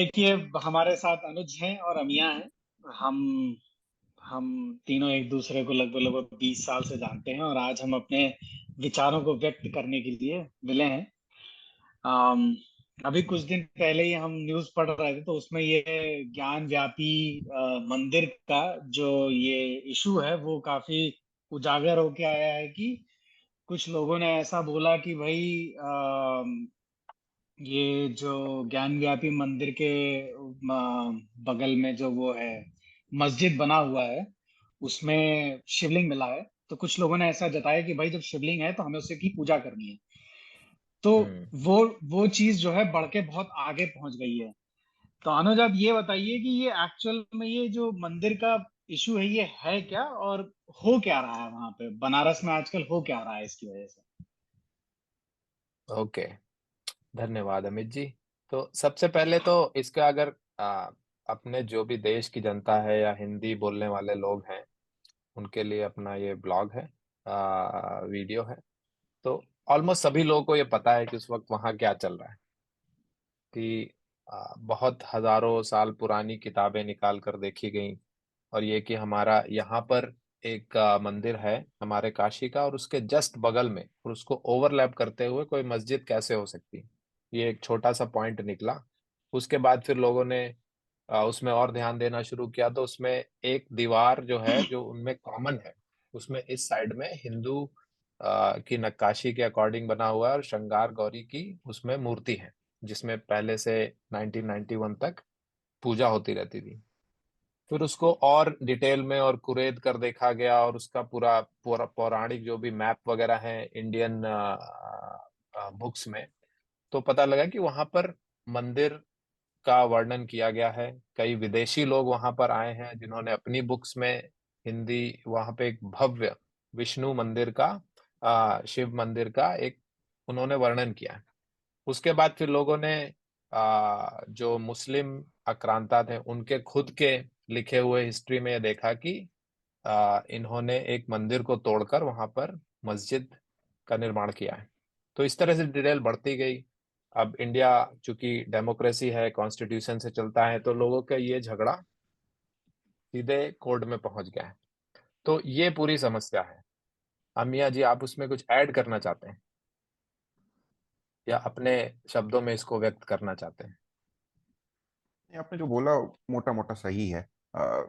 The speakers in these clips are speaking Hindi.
देखिए, हमारे साथ अनुज हैं और अमिया हैं। हम हम तीनों एक दूसरे को लगभग लगभग 20 साल से जानते हैं और आज हम अपने विचारों को व्यक्त करने के लिए मिले हैं। अम, अभी कुछ दिन पहले ही हम न्यूज़ पढ़ रहे थे, तो उसमें ये ज्ञान व्यापी मंदिर का जो ये इशू है वो काफी उजागर होके आया है कि कुछ लोगों ने ऐसा बोला कि भाई ये जो ज्ञान व्यापी मंदिर के बगल में जो वो है मस्जिद बना हुआ है, उसमें शिवलिंग मिला है। तो कुछ लोगों ने ऐसा जताया कि भाई जब शिवलिंग है तो हमें उसे की पूजा करनी है। तो हम्म। वो वो चीज जो है बढ़ के बहुत आगे पहुंच गई है। तो अनुज, आप ये बताइए कि ये एक्चुअल में ये जो मंदिर का इशू है ये है क्या, और हो क्या रहा है वहां पे बनारस में आजकल, हो क्या रहा है इसकी वजह से। ओके, धन्यवाद अमित जी। तो सबसे पहले तो इसका अगर अपने जो भी देश की जनता है या हिंदी बोलने वाले लोग हैं उनके लिए अपना ये ब्लॉग है, वीडियो है। तो ऑलमोस्ट सभी लोगों को ये पता है कि उस वक्त वहाँ क्या चल रहा है कि बहुत हजारों साल पुरानी किताबें निकाल कर देखी गई। और ये कि हमारा यहाँ पर एक मंदिर है हमारे काशी का, और उसके जस्ट बगल में और उसको ओवरलैप करते हुए कोई मस्जिद कैसे हो सकती है। ये एक छोटा सा पॉइंट निकला। उसके बाद फिर लोगों ने उसमें और ध्यान देना शुरू किया, तो उसमें एक दीवार जो है जो उनमें कॉमन है, उसमें इस साइड में हिंदू की नक्काशी के अकॉर्डिंग बना हुआ है और श्रृंगार गौरी की उसमें मूर्ति है, जिसमें पहले से 1991 तक पूजा होती रहती थी। फिर उसको और डिटेल में और कुरेद कर देखा गया, और उसका पूरा पूरा पौराणिक जो भी मैप वगैरह है इंडियन बुक्स में, तो पता लगा कि वहां पर मंदिर का वर्णन किया गया है। कई विदेशी लोग वहां पर आए हैं जिन्होंने अपनी बुक्स में हिंदी वहां पे एक भव्य विष्णु मंदिर का, शिव मंदिर का एक उन्होंने वर्णन किया है। उसके बाद फिर लोगों ने जो मुस्लिम आक्रांता थे उनके खुद के लिखे हुए हिस्ट्री में ये देखा कि इन्होंने एक मंदिर को तोड़कर वहां पर मस्जिद का निर्माण किया है। तो इस तरह से डिटेल बढ़ती गई। अब इंडिया चूंकि डेमोक्रेसी है, कॉन्स्टिट्यूशन से चलता है, तो लोगों का ये झगड़ा सीधे कोर्ट में पहुंच गया है। तो ये पूरी समस्या है। अमिया जी, आप उसमें कुछ ऐड करना चाहते हैं या अपने शब्दों में इसको व्यक्त करना चाहते हैं? ये आपने जो बोला मोटा मोटा सही है। अ,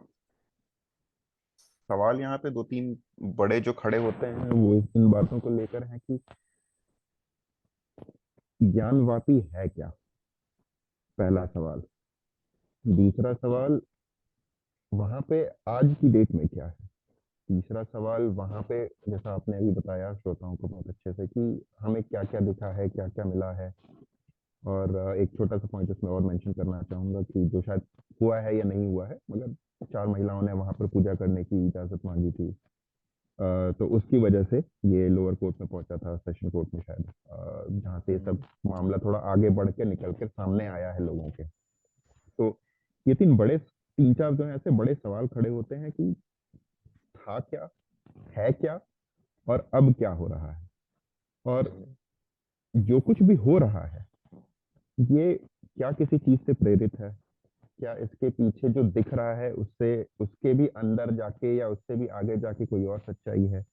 सवाल यहाँ पे दो तीन बड़े जो खड़े होते हैं वो इन बातों को लेकर है कि ज्ञानवापी है क्या, पहला सवाल। दूसरा सवाल, वहां पे आज की डेट में क्या है। तीसरा सवाल, वहां पे जैसा आपने अभी बताया श्रोताओं को बहुत अच्छे से कि हमें क्या क्या दिखा है, क्या क्या मिला है। और एक छोटा सा पॉइंट इसमें और मेंशन करना चाहूंगा कि जो शायद हुआ है या नहीं हुआ है, मगर चार महिलाओं ने वहां पर पूजा करने की इजाजत मांगी थी। तो उसकी वजह से ये लोअर कोर्ट में पहुंचा था, सेशन कोर्ट में शायद, जहाँ से ये सब हम्म। मामला थोड़ा आगे बढ़ के निकल के सामने आया है लोगों के। तो ये तीन चार जो है ऐसे बड़े सवाल खड़े होते हैं कि था क्या, है क्या, और अब क्या हो रहा है। और हम्म। जो कुछ भी हो रहा है ये क्या किसी चीज से प्रेरित है, क्या इसके पीछे जो दिख रहा है उससे, उसके भी अंदर जाके या उससे भी आगे जाके कोई और सच्चाई है,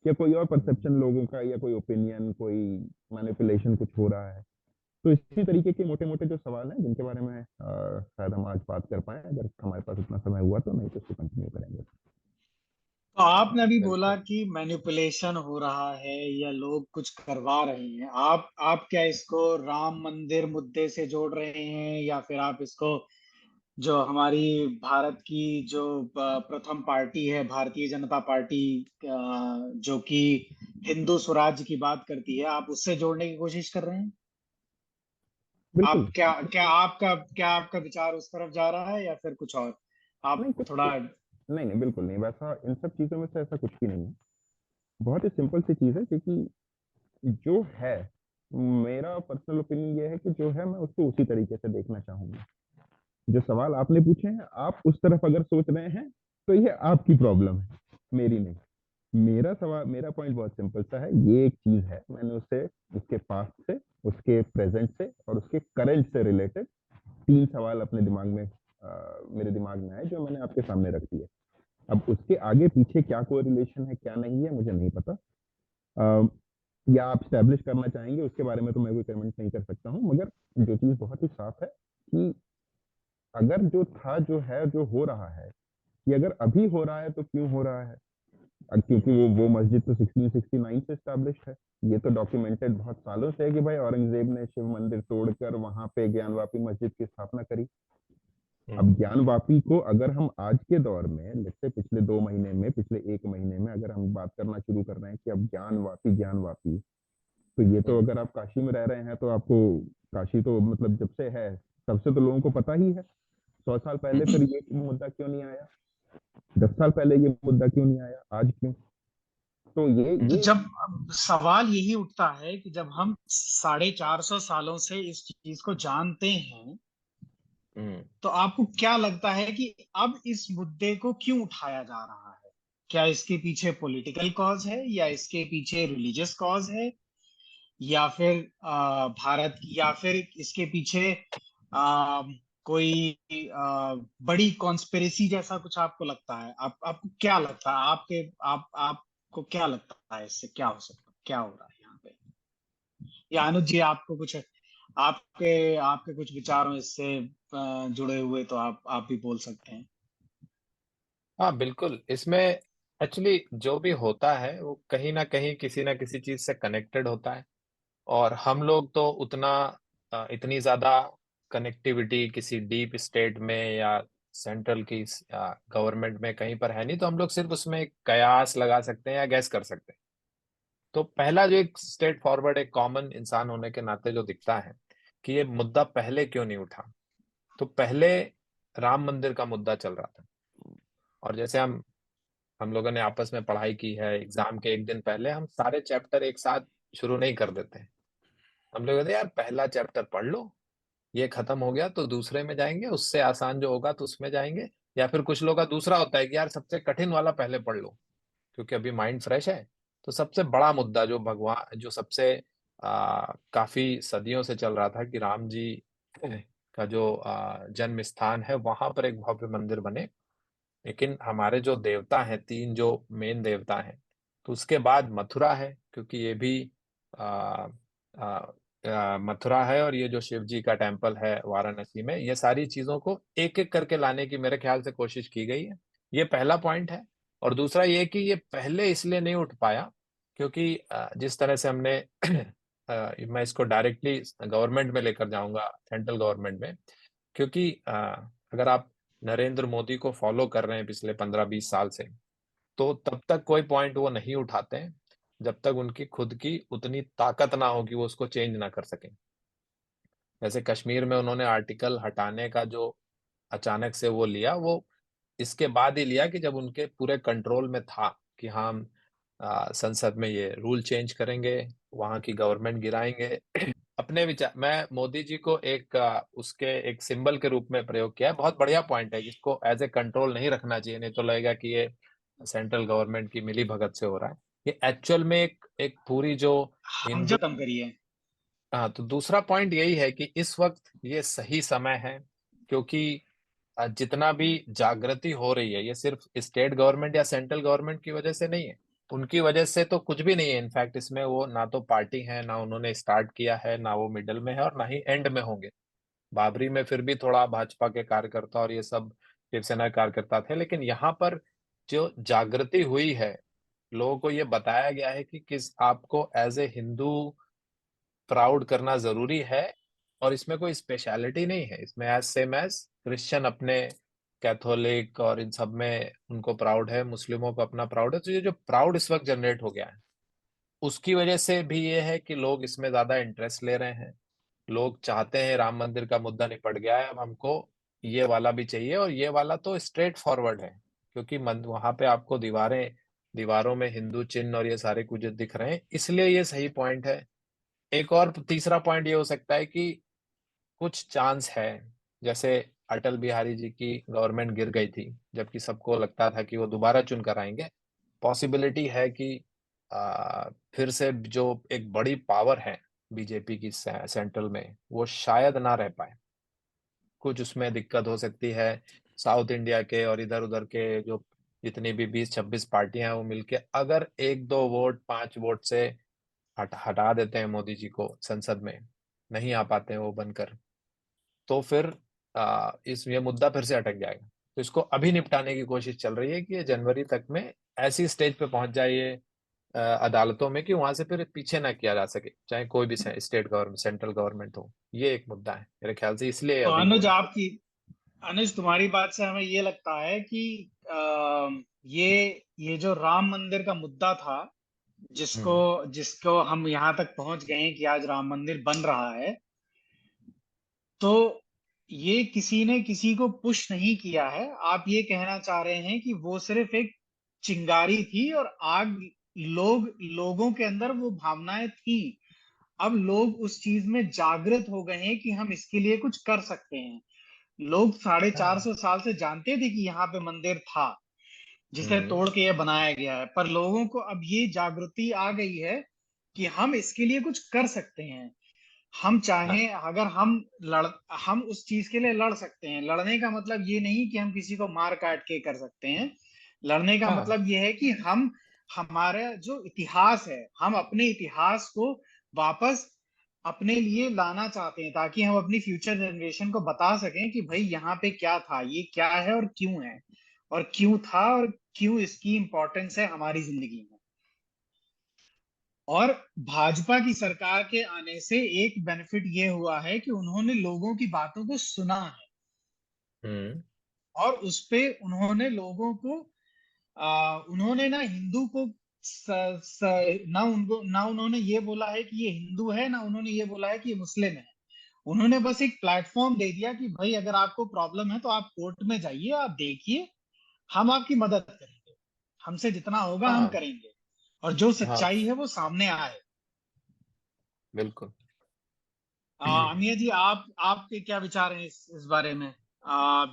या कोई और हम्म। परसेप्शन लोगों का, या कोई ओपिनियन, कोई मैनिपुलेशन कुछ हो रहा है। तो इसी तरीके के मोटे मोटे जो सवाल हैं जिनके बारे में शायद हम आज बात कर पाए, अगर हमारे पास इतना समय हुआ तो, नहीं तो इसको कंटिन्यू करेंगे। तो आपने अभी बोला बिल्कुल। कि मैनिपुलेशन हो रहा है या लोग कुछ करवा रहे हैं। आप क्या इसको राम मंदिर मुद्दे से जोड़ रहे हैं, या फिर आप इसको जो हमारी भारत की जो प्रथम पार्टी है भारतीय जनता पार्टी, जो कि हिंदू स्वराज की बात करती है, आप उससे जोड़ने की कोशिश कर रहे हैं। आप बिल्कुल। क्या क्या आपका विचार उस तरफ जा रहा है या फिर कुछ और, आप नहीं कुछ, थोड़ा। नहीं नहीं बिल्कुल नहीं, वैसा इन सब चीजों में से ऐसा कुछ भी नहीं है। बहुत ही सिंपल सी चीज है, क्योंकि जो है, मेरा पर्सनल ओपिनियन ये है कि जो है मैं उसको उसी तरीके से देखना चाहूंगा। जो सवाल आपने पूछे हैं, आप उस तरफ अगर सोच रहे हैं तो ये आपकी प्रॉब्लम है, मेरी नहीं। मेरा सवाल, मेरा पॉइंट बहुत सिंपल सा है। ये एक चीज है, मैंने उसे उसके पास्ट से, उसके प्रेजेंट से और उसके करंट से रिलेटेड 3 सवाल अपने दिमाग में मेरे दिमाग में आए जो मैंने आपके सामने रख दिए। अब उसके आगे पीछे क्या कोरिलेशन है क्या नहीं है मुझे नहीं पता, या आप स्टैब्लिश करना चाहेंगे उसके बारे में तो मैं कोई कमेंट नहीं कर सकता हूँ, मगर जो चीज़ बहुत ही साफ है कि अगर जो था, जो है, जो हो रहा है, ये अगर अभी हो रहा है तो क्यों हो रहा है? क्योंकि वो मस्जिद तो 1669 से स्टैब्लिश्ड है। ये तो डॉक्यूमेंटेड बहुत सालों से है कि भाई औरंगजेब ने शिव मंदिर तोड़कर वहां पे ज्ञानवापी मस्जिद की स्थापना करी। अब ज्ञानवापी को अगर हम आज के दौर में, जैसे पिछले 2 महीने में, पिछले 1 महीने में अगर हम बात करना शुरू कर रहे हैं कि अब ज्ञानवापी ज्ञानवापी, तो ये तो अगर आप काशी में रह रहे हैं तो आपको काशी तो मतलब जब से है तब से तो लोगों को पता ही है। 100 साल पहले फिर ये मुद्दा क्यों नहीं आया? 10 साल पहले ये मुद्दा क्यों नहीं आया? आज क्यों? तो तो ये जब अब सवाल यही उठता है कि जब हम 450 सालों से इस चीज को जानते हैं, तो आपको क्या लगता है कि अब इस मुद्दे को क्यों उठाया जा रहा है? क्या इसके पीछे पॉलिटिकल कॉज है, या इसके पीछे रिलीजियस कॉज है, या फिर या फिर इसके पीछे आ, कोई बड़ी कॉन्स्पिरेसी जैसा कुछ आपको लगता है? आपको क्या लगता है? आपको क्या लगता है इससे क्या हो सकता, क्या हो रहा है यहाँ पे? या अनुज जी, आपको कुछ आपके आपके कुछ विचारों इससे जुड़े हुए, तो आप भी बोल सकते हैं। हाँ बिल्कुल, इसमें एक्चुअली जो भी होता है वो कहीं ना कहीं किसी ना किसी चीज से कनेक्टेड होता है। और हम लोग तो उतना इतनी ज्यादा कनेक्टिविटी किसी डीप स्टेट में या सेंट्रल की गवर्नमेंट में कहीं पर है नहीं, तो हम लोग सिर्फ उसमें एक कयास लगा सकते हैं या गैस कर सकते हैं। तो पहला जो एक स्ट्रेट फॉरवर्ड एक कॉमन इंसान होने के नाते जो दिखता है कि ये मुद्दा पहले क्यों नहीं उठा, तो पहले राम मंदिर का मुद्दा चल रहा था। और जैसे हम लोगों ने आपस में पढ़ाई की है, एग्जाम के एक दिन पहले हम सारे चैप्टर एक साथ शुरू नहीं कर देते हैं। हम लोग कहते हैं यार पहला चैप्टर पढ़ लो, ये खत्म हो गया तो दूसरे में जाएंगे, उससे आसान जो होगा तो उसमें जाएंगे। या फिर कुछ लोग का दूसरा होता है कि यार सबसे कठिन वाला पहले पढ़ लो, क्योंकि अभी माइंड फ्रेश है। तो सबसे बड़ा मुद्दा जो भगवान जो सबसे काफी सदियों से चल रहा था कि राम जी का जो जन्म स्थान है वहां पर एक भव्य मंदिर बने। लेकिन हमारे जो देवता हैं, तीन जो मेन देवता हैं, तो उसके बाद मथुरा है, क्योंकि ये भी आ, आ, मथुरा है, और ये जो शिव जी का टेम्पल है वाराणसी में, ये सारी चीजों को एक एक करके लाने की मेरे ख्याल से कोशिश की गई है। ये पहला पॉइंट है। और दूसरा ये कि ये पहले इसलिए नहीं उठ पाया क्योंकि जिस तरह से हमने मैं इसको डायरेक्टली गवर्नमेंट में लेकर जाऊंगा, सेंट्रल गवर्नमेंट में। क्योंकि अगर आप नरेंद्र मोदी को फॉलो कर रहे हैं पिछले 15-20 साल से, तो तब तक कोई पॉइंट वो नहीं उठाते हैं जब तक उनकी खुद की उतनी ताकत ना हो कि वो उसको चेंज ना कर सकें। जैसे कश्मीर में उन्होंने आर्टिकल हटाने का जो अचानक से वो लिया, वो इसके बाद ही लिया कि जब उनके पूरे कंट्रोल में था कि हाँ हम संसद में ये रूल चेंज करेंगे, वहां की गवर्नमेंट गिराएंगे। अपने विचार मैं मोदी जी को एक उसके एक सिंबल के रूप में प्रयोग किया है। बहुत बढ़िया पॉइंट है कि इसको एज ए कंट्रोल नहीं रखना चाहिए, नहीं तो लगेगा कि ये सेंट्रल गवर्नमेंट की मिली भगत से हो रहा है। ये एक्चुअल में एक एक पूरी जो हम हिंदू। जो कम करिए। हाँ, तो दूसरा पॉइंट यही है कि इस वक्त ये सही समय है, क्योंकि जितना भी जागृति हो रही है ये सिर्फ स्टेट गवर्नमेंट या सेंट्रल गवर्नमेंट की वजह से नहीं है। उनकी वजह से तो कुछ भी नहीं है। इनफैक्ट इसमें वो ना तो पार्टी है, ना उन्होंने स्टार्ट किया है, ना वो मिडल में है, और ना ही एंड में होंगे। बाबरी में फिर भी थोड़ा भाजपा के कार्यकर्ता और ये सब शिवसेना के कार्यकर्ता थे, लेकिन यहाँ पर जो जागृति हुई है, लोगों को ये बताया गया है कि किस आपको एज ए हिंदू प्राउड करना जरूरी है। और इसमें कोई स्पेशलिटी नहीं है, इसमें एज सेम एज क्रिश्चियन अपने कैथोलिक और इन सब में उनको प्राउड है, मुस्लिमों को अपना प्राउड है। तो ये जो प्राउड इस वक्त जनरेट हो गया है, उसकी वजह से भी ये है कि लोग इसमें ज्यादा इंटरेस्ट ले रहे हैं। लोग चाहते हैं राम मंदिर का मुद्दा निपट गया है, अब हमको ये वाला भी चाहिए। और ये वाला तो स्ट्रेट फॉरवर्ड है, क्योंकि वहां पे आपको दीवारों में हिंदू चिन्ह और ये सारे कुछ दिख रहे हैं, इसलिए ये सही पॉइंट है। एक और तीसरा पॉइंट ये हो सकता है कि कुछ चांस है, जैसे अटल बिहारी जी की गवर्नमेंट गिर गई थी, जबकि सबको लगता था कि वो दोबारा चुन कर आएंगे। पॉसिबिलिटी है कि फिर से जो एक बड़ी पावर है बीजेपी की सेंट्रल में, वो शायद ना रह पाए। कुछ उसमें दिक्कत हो सकती है। साउथ इंडिया के और इधर उधर के जो जितनी भी 20-26 पार्टियां हैं वो मिलके अगर 1-2 वोट 5 वोट से हटा देते हैं मोदी जी को संसद में, नहीं आ पाते हैं वो बनकर, तो फिर इस ये मुद्दा फिर से अटक जाएगा। तो इसको अभी निपटाने की कोशिश चल रही है कि ये जनवरी तक में ऐसी स्टेज पे पहुंच जाए ये अदालतों में कि वहां से फिर पीछे ना किया जा सके, चाहे कोई भी स्टेट गवर्नमेंट सेंट्रल गवर्नमेंट हो। ये एक मुद्दा है मेरे ख्याल से, इसलिए तो अभी हो अनुज रहा है। आपकी अनुज तुम्हारी बात से हमें ये लगता है कि ये जो राम मंदिर का मुद्दा था, जिसको हम्म। जिसको हम यहाँ तक पहुंच गए हैं कि आज राम मंदिर बन रहा है, तो ये किसी ने किसी को पुश नहीं किया है। आप ये कहना चाह रहे हैं कि वो सिर्फ एक चिंगारी थी और आग, लोगों के अंदर वो भावनाएं थी। अब लोग उस चीज में जागृत हो गए हैं कि हम इसके लिए कुछ कर सकते हैं। लोग 450 साल से जानते थे कि यहाँ पे मंदिर था, जिसे हम्म। तोड़ के ये बनाया गया है, पर लोगों को अब ये जागृति आ गई है कि हम इसके लिए कुछ कर सकते हैं। हम हाँ। चाहें, अगर हम उस चीज के लिए लड़ सकते हैं। लड़ने का मतलब ये नहीं कि हम किसी को मार काट के कर सकते हैं। लड़ने का हाँ। मतलब ये है कि हम, हमारा जो इतिहास है, हम अपने इतिहास को वापस अपने लिए लाना चाहते हैं, ताकि हम अपनी फ्यूचर जनरेशन को बता सकें कि भाई यहाँ पे क्या था, ये क्या है और क्यों है, और क्यों था और क्यों इसकी इंपॉर्टेंस है हमारी जिंदगी में। और भाजपा की सरकार के आने से एक बेनिफिट ये हुआ है कि उन्होंने लोगों की बातों को सुना है, हम्म। और उस पे उन्होंने लोगों को उन्होंने ना हिंदू को ना उनको, ना उन्होंने ये बोला है कि ये हिंदू है, ना उन्होंने ये बोला है कि ये मुस्लिम है। उन्होंने बस एक प्लेटफॉर्म दे दिया कि भाई अगर आपको प्रॉब्लम है तो आप कोर्ट में जाइए, आप देखिए, हम आपकी मदद करेंगे, हमसे जितना होगा हम हाँ। करेंगे, और जो हाँ। सच्चाई है वो सामने आए। बिल्कुल। अमिया जी, आपके क्या विचार हैं इस बारे में?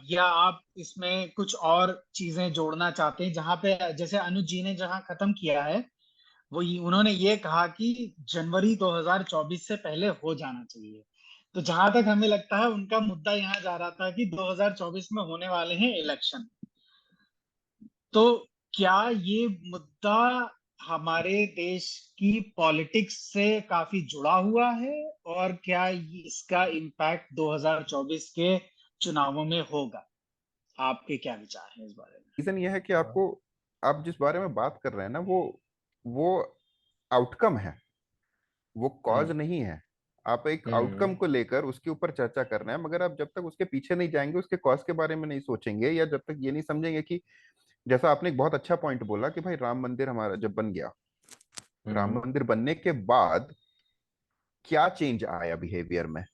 या आप इसमें कुछ और चीजें जोड़ना चाहते हैं? जहां पे जैसे अनुज जी ने जहां खत्म किया है, उन्होंने ये कहा कि जनवरी 2024 से पहले हो जाना चाहिए। तो जहां तक हमें लगता है उनका मुद्दा यहाँ जा रहा था कि 2024 में होने वाले हैं इलेक्शन। तो क्या ये मुद्दा हमारे देश की पॉलिटिक्स से काफी जुड़ा हुआ है, और क्या इसका इम्पैक्ट 2024 के चुनावों में होगा? आपके क्या विचार हैं इस बारे में? रीजन ये है कि हाँ। आपको, आप जिस बारे में बात कर रहे हैं ना, वो आउटकम है, वो कॉज हम्म। नहीं है। आप एक आउटकम हम्म। को लेकर उसके ऊपर चर्चा कर रहे हैं, मगर आप जब तक उसके पीछे नहीं जाएंगे, उसके कॉज के बारे में नहीं सोचेंगे, या जब तक ये नहीं समझेंगे कि, जैसा आपने एक बहुत अच्छा पॉइंट बोला कि भाई राम मंदिर हमारा जब बन गया, राम हम्म। मंदिर बनने के बाद क्या चेंज आया बिहेवियर में,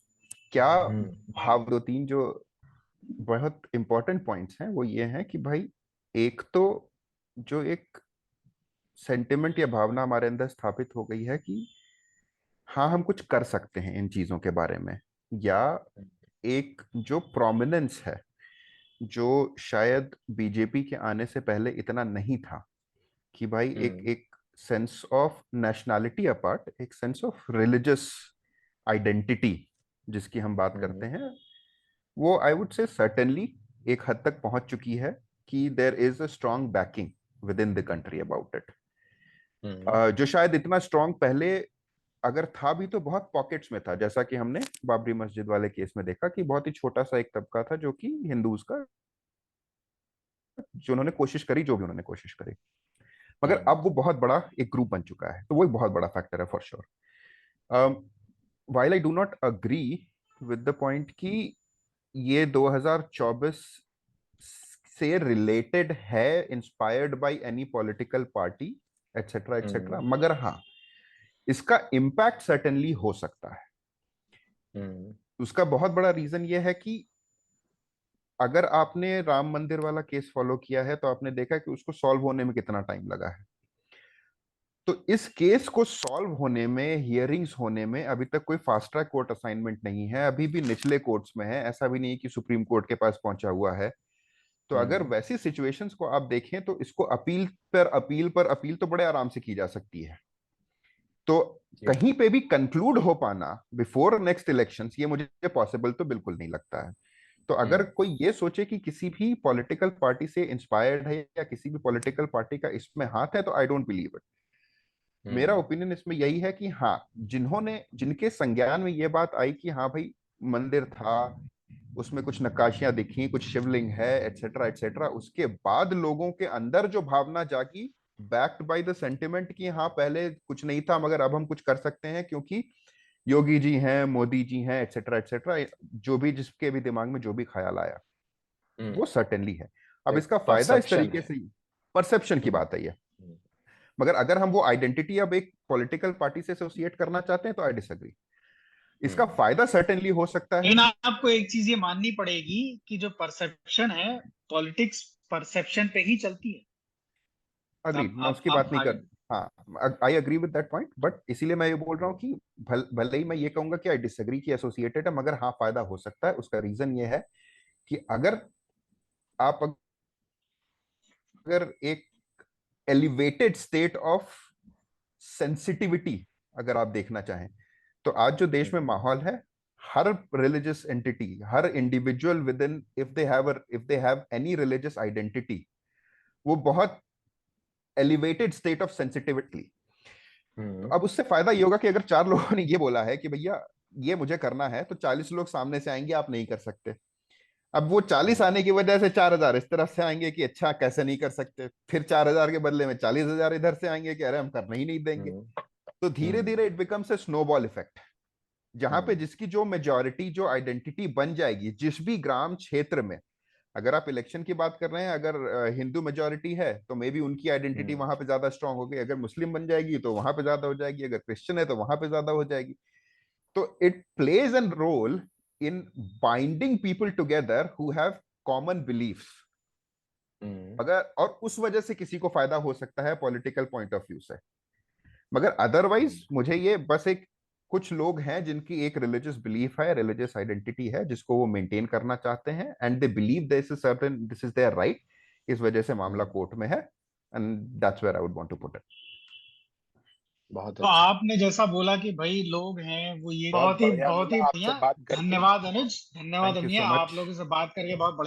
क्या हम्म। भाव, दो तीन जो बहुत इंपॉर्टेंट पॉइंट्स हैं वो ये हैं कि भाई, एक तो जो एक सेंटिमेंट या भावना हमारे अंदर स्थापित हो गई है कि हाँ हम कुछ कर सकते हैं इन चीजों के बारे में, या एक जो प्रोमिनेंस है, जो शायद बीजेपी के आने से पहले इतना नहीं था, कि भाई एक हम्म। एक सेंस ऑफ नेशनैलिटी अपार्ट, एक सेंस ऑफ रिलीजियस आइडेंटिटी जिसकी हम बात करते हम्म। हैं, वो आई वुड से सर्टेनली एक हद तक पहुंच चुकी है, कि there is a strong backing within the country about it. Hmm. जो शायद इतना स्ट्रॉन्ग पहले अगर था भी तो बहुत पॉकेट्स में था, जैसा कि हमने बाबरी मस्जिद वाले केस में देखा कि बहुत ही छोटा सा एक तबका था जो कि हिंदूज का, जो उन्होंने कोशिश करी, जो भी उन्होंने कोशिश करी, मगर हम्म। अब वो बहुत बड़ा एक ग्रुप बन चुका है, तो वो एक बहुत बड़ा फैक्टर है for sure. While I do not agree with the point कि ये 2024 से रिलेटेड है, inspired by any political party etcetera etcetera, hmm. मगर हाँ इसका इम्पैक्ट सर्टेनली हो सकता है। हम्म। उसका बहुत बड़ा रीजन ये है कि अगर आपने राम मंदिर वाला केस फॉलो किया है तो आपने देखा कि उसको सॉल्व होने में कितना टाइम लगा है। तो इस केस को सॉल्व होने में, हियरिंग्स होने में अभी तक कोई फास्ट ट्रैक कोर्ट असाइनमेंट नहीं है, अभी भी निचले कोर्ट्स में है, ऐसा भी नहीं कि सुप्रीम कोर्ट के पास पहुंचा हुआ है। तो अगर हम्म। वैसी सिचुएशंस को आप देखें तो इसको अपील पर अपील पर अपील तो बड़े आराम से की जा सकती है। तो जी। कहीं पे भी कंक्लूड हो पाना बिफोर नेक्स्ट इलेक्शंस, ये मुझे पॉसिबल तो बिल्कुल नहीं लगता है। तो अगर कोई ये सोचे कि किसी भी पॉलिटिकल पार्टी से इंस्पायर्ड है या किसी भी पॉलिटिकल पार्टी का इसमें हाथ है, तो आई डोंट बिलीव इट। मेरा ओपिनियन इसमें यही है कि हाँ, जिनके संज्ञान में ये बात आई कि हाँ भाई मंदिर था, उसमें कुछ नक्काशियां दिखी, कुछ शिवलिंग है, एटसेट्रा एटसेट्रा, उसके बाद लोगों के अंदर जो भावना जागी, बैक्ड बाय द सेंटिमेंट कि हाँ पहले कुछ नहीं था मगर अब हम कुछ कर सकते हैं क्योंकि योगी जी हैं, मोदी जी हैं, एटसेट्रा एटसेट्रा, जो भी जिसके भी दिमाग में जो भी ख्याल आया, वो सर्टेनली है। अब इसका फायदा इस परसेप्शन तरीके है। से, परसेप्शन की बात है ये। मगर अगर हम वो आइडेंटिटी अब एक पॉलिटिकल पार्टी से एसोसिएट करना चाहते हैं तो आई डिसएग्री। इसका फायदा सर्टेनली हो सकता है। लेकिन आपको एक चीज ये माननी पड़ेगी कि जो परसेप्शन है, पॉलिटिक्स परसेप्शन पे ही चलती है। अग्रीड, मैं उसकी आप बात नहीं कर, हाँ I agree with that point, but इसीलिए मैं ये बोल रहा हूँ कि भले ही मैं ये कहूंगा कि आई डिसएग्री कि एसोसिएटेड है, मगर हाँ फायदा हो सकता है। उसका रीजन ये है कि आप अगर एक एलिवेटेड स्टेट ऑफ सेंसिटिविटी अगर आप देखना चाहें, तो आज जो देश में माहौल है, हर रिलीजियस एंटिटी, हर individual within, if they have any religious identity, वो बहुत एलिवेटेड स्टेट ऑफ सेंसिटिविटी। तो अब उससे फायदा ये होगा कि अगर 4 लोगों ने ये बोला है कि भैया ये मुझे करना है, तो 40 लोग सामने से आएंगे, आप नहीं कर सकते। अब वो 40 आने की वजह से 4000 इस तरफ से आएंगे कि अच्छा कैसे नहीं कर सकते, फिर 4000 के बदले में 40,000 इधर से आएंगे कि अरे हम करने ही नहीं देंगे। तो धीरे धीरे it becomes a snowball effect, जहां पे जिसकी जो मेजॉरिटी, जो आइडेंटिटी बन जाएगी जिस भी ग्राम क्षेत्र में, अगर आप इलेक्शन की बात कर रहे हैं, अगर हिंदू मेजॉरिटी है तो मे बी उनकी आइडेंटिटी वहां पे ज्यादा स्ट्रांग होगी, अगर मुस्लिम बन जाएगी तो वहां पे ज्यादा हो जाएगी, अगर क्रिश्चियन है तो वहां पे ज्यादा हो जाएगी। तो it plays an role in binding people together who have common beliefs. अगर और उस वजह से किसी को फायदा हो सकता है पॉलिटिकल पॉइंट ऑफ व्यू से, मगर अदरवाइज मुझे ये बस एक कुछ लोग हैं जिनकी एक रिलीजियस बिलीफ है, रिलीजियस आइडेंटिटी है, जिसको वो मेंटेन करना चाहते हैं, and they believe this is certain, this is their right, इस वजह से मामला कोर्ट में है, and that's where I would want to put it. बहुत तो अच्छा। आपने जैसा बोला कि भाई लोग हैं वो ये बहुत बढ़िया बहुत मिला ही आपसे बढ़िया। बात करके। धन्यवाद अनुज, धन्यवाद थैंक यू अमिया, सो आप मच। लोगों से बात करके बहुत बढ़िया।